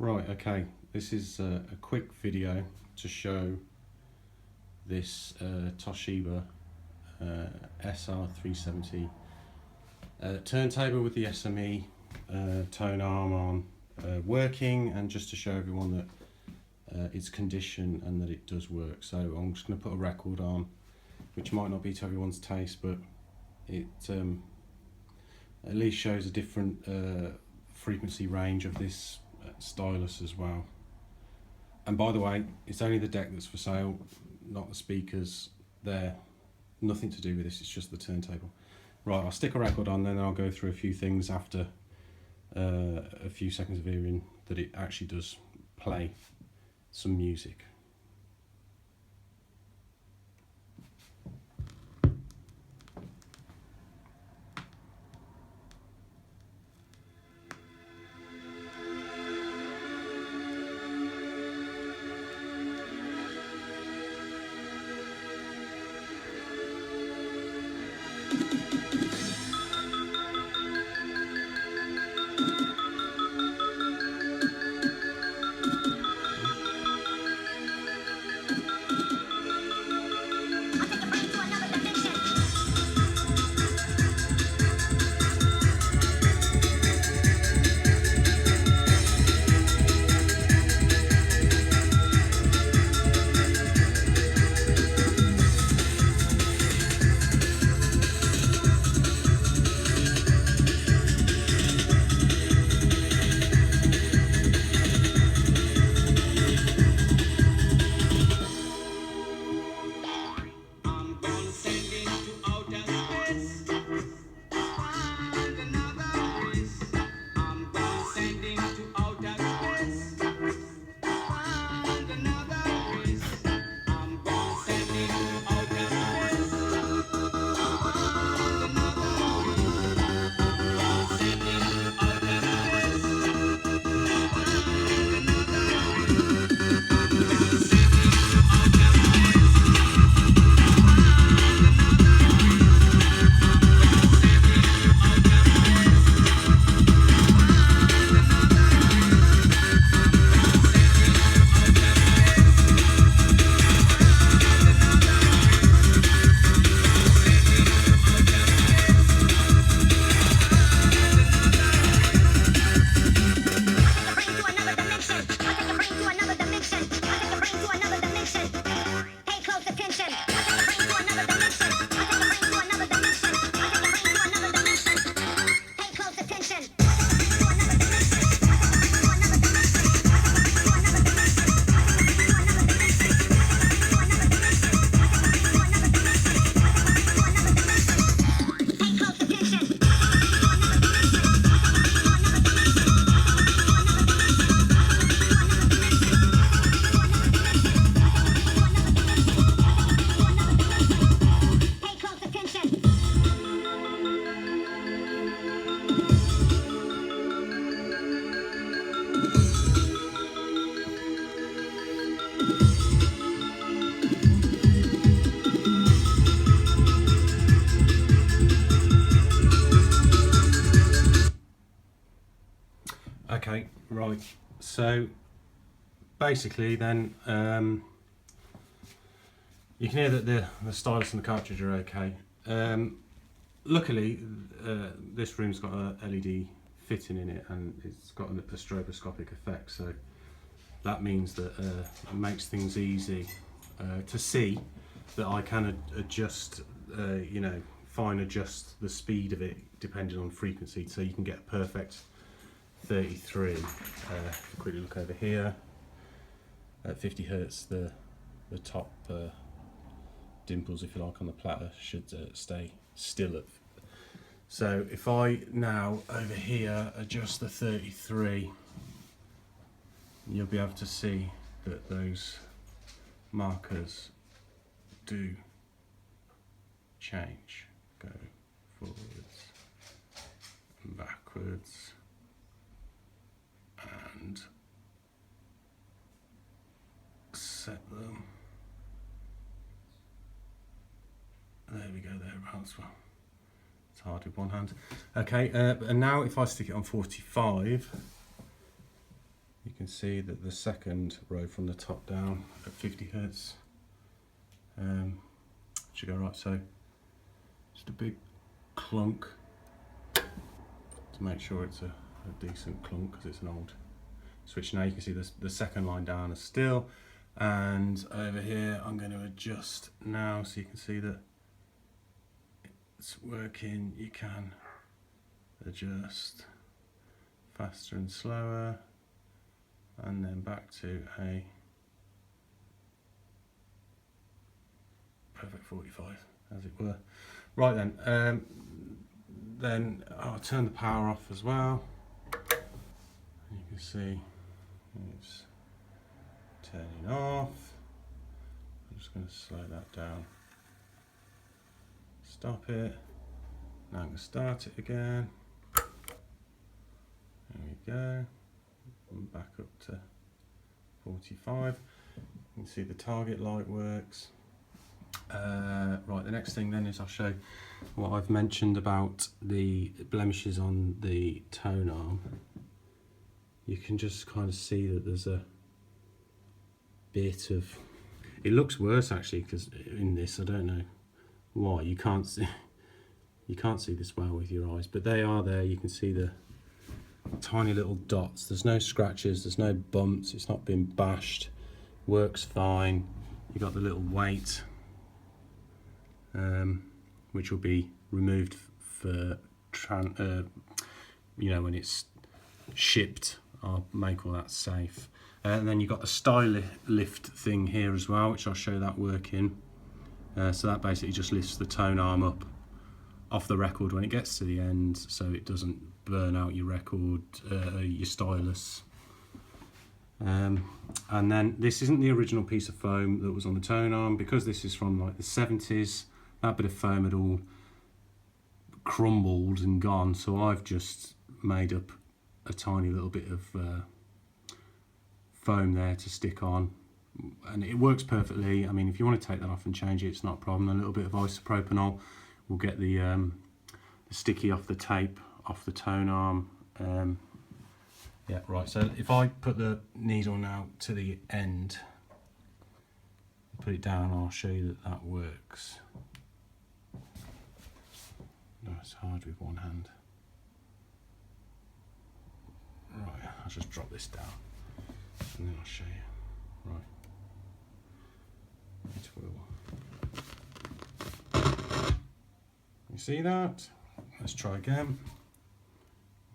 Right, okay, this is a quick video to show this Toshiba SR-370 turntable with the SME tone arm on working, and just to show everyone that it's condition and that it does work. So I'm just going to put a record on, which might not be to everyone's taste, but it at least shows a different frequency range of this stylus as well. And by the way, it's only the deck that's for sale, not the speakers. They're nothing to do with this, it's just the turntable. Right, I'll stick a record on, then I'll go through a few things after a few seconds of hearing that it actually does play some music. Okay, right, so basically then you can hear that the stylus and the cartridge are okay. Luckily this room's got a LED fitting in it, and it's got a stroboscopic effect, so that means that it makes things easy to see that I can adjust, you know, fine adjust the speed of it depending on frequency, so you can get a perfect 33. Quickly look over here at 50 Hertz. The top dimples, if you like, on the platter should stay still. So if I now over here adjust the 33, you'll be able to see that those markers do change. Go forwards and backwards and set them. There we go, thereabouts. Well, it's hard with one hand. Okay, and now if I stick it on 45, you can see that the second row from the top down at 50 Hertz should go right. So just a big clunk to make sure it's a decent clunk, because it's an old switch. Now you can see the second line down is still, and over here I'm going to adjust now so you can see that it's working. You can adjust faster and slower, and then back to a perfect 45, as it were. Right then I'll turn the power off as well. You can see it's turning off. I'm just going to slow that down. Stop it. Now I'm going to start it again. There we go. And back up to 45. You can see the target light works. Right, the next thing then is I'll show what I've mentioned about the blemishes on the tone arm. You can just kind of see that there's a bit of, it looks worse actually, because in this, I don't know why, you can't see this well with your eyes, but they are there. You can see the tiny little dots. There's no scratches, there's no bumps, it's not been bashed, works fine. You've got the little weight, which will be removed for you know, when it's shipped. I'll make all that safe. And then you've got the style lift thing here as well, which I'll show that working. So that basically just lifts the tone arm up off the record when it gets to the end, so it doesn't burn out your record, your stylus. And then this isn't the original piece of foam that was on the tone arm, because this is from like the 70s. That bit of foam had all crumbled and gone, so I've just made up a tiny little bit of foam there to stick on, and it works perfectly. I mean, if you want to take that off and change it, it's not a problem. A little bit of isopropanol will get the sticky off the tape off the tone arm. Yeah, right, so if I put the needle now to the end, put it down, I'll show you that that works. No, it's hard with one hand. Right, I'll just drop this down and then I'll show you. Right, it will. You see that? Let's try again,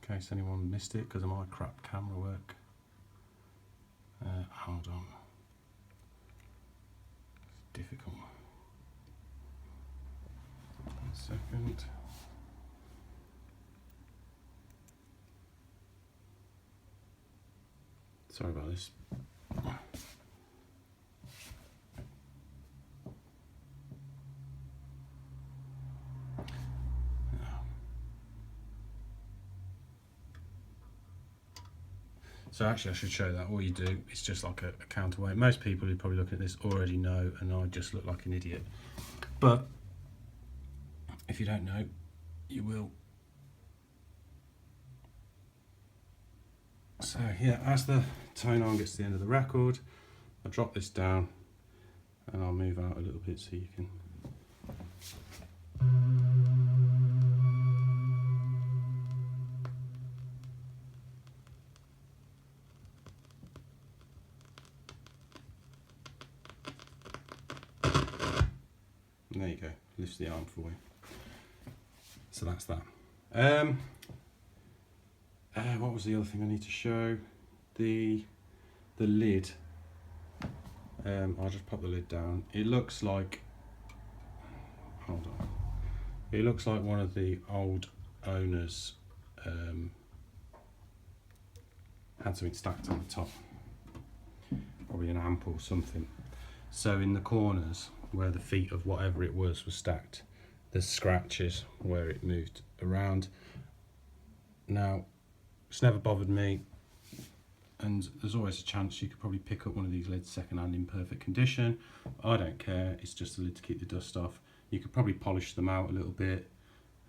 in case anyone missed it because of my crap camera work. Hold on. It's difficult. 1 second. Sorry about this. So actually I should show that. All you do is just like a counterweight. Most people who probably look at this already know, and I just look like an idiot. But if you don't know, you will. So yeah, as the tone arm gets to the end of the record, I'll drop this down and I'll move out a little bit so you can. And there you go, lifts the arm for you. So that's that. What was the other thing I need to show? The lid. I'll just pop the lid down. It looks like, hold on. It looks like one of the old owners had something stacked on the top. Probably an amp or something. So in the corners where the feet of whatever it was stacked, there's scratches where it moved around. Now, it's never bothered me, and there's always a chance you could probably pick up one of these lids second-hand in perfect condition. I don't care, it's just a lid to keep the dust off. You could probably polish them out a little bit,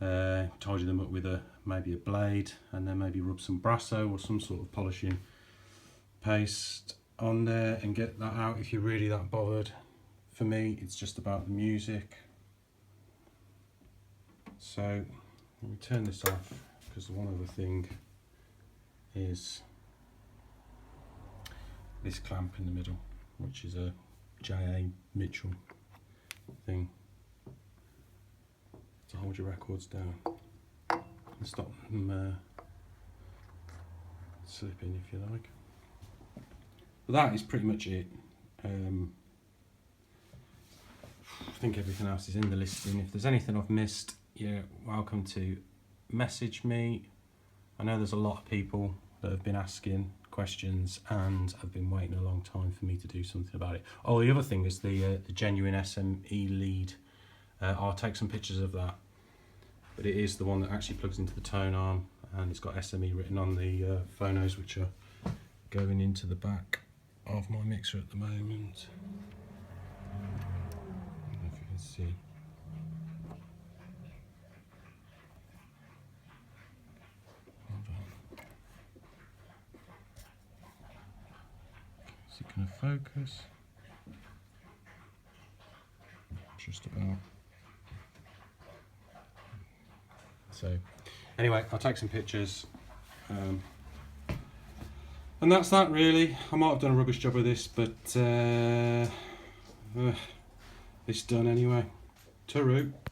tidy them up with maybe a blade, and then maybe rub some Brasso or some sort of polishing paste on there and get that out if you're really that bothered. For me, it's just about the music. So let me turn this off, because one other thing is this clamp in the middle, which is a J.A. Mitchell thing to hold your records down and stop them slipping, if you like. But that is pretty much it. I think everything else is in the listing. If there's anything I've missed, you're welcome to message me. I know there's a lot of people that have been asking questions and have been waiting a long time for me to do something about it. Oh, the other thing is the genuine SME lead. I'll take some pictures of that, but it is the one that actually plugs into the tone arm, and it's got SME written on the phonos, which are going into the back of my mixer at the moment. I don't know if you can see. Hold on. Is it going to focus? Just about. So, anyway, I'll take some pictures. And that's that really. I might have done a rubbish job of this, but it's done anyway. Ta-roo.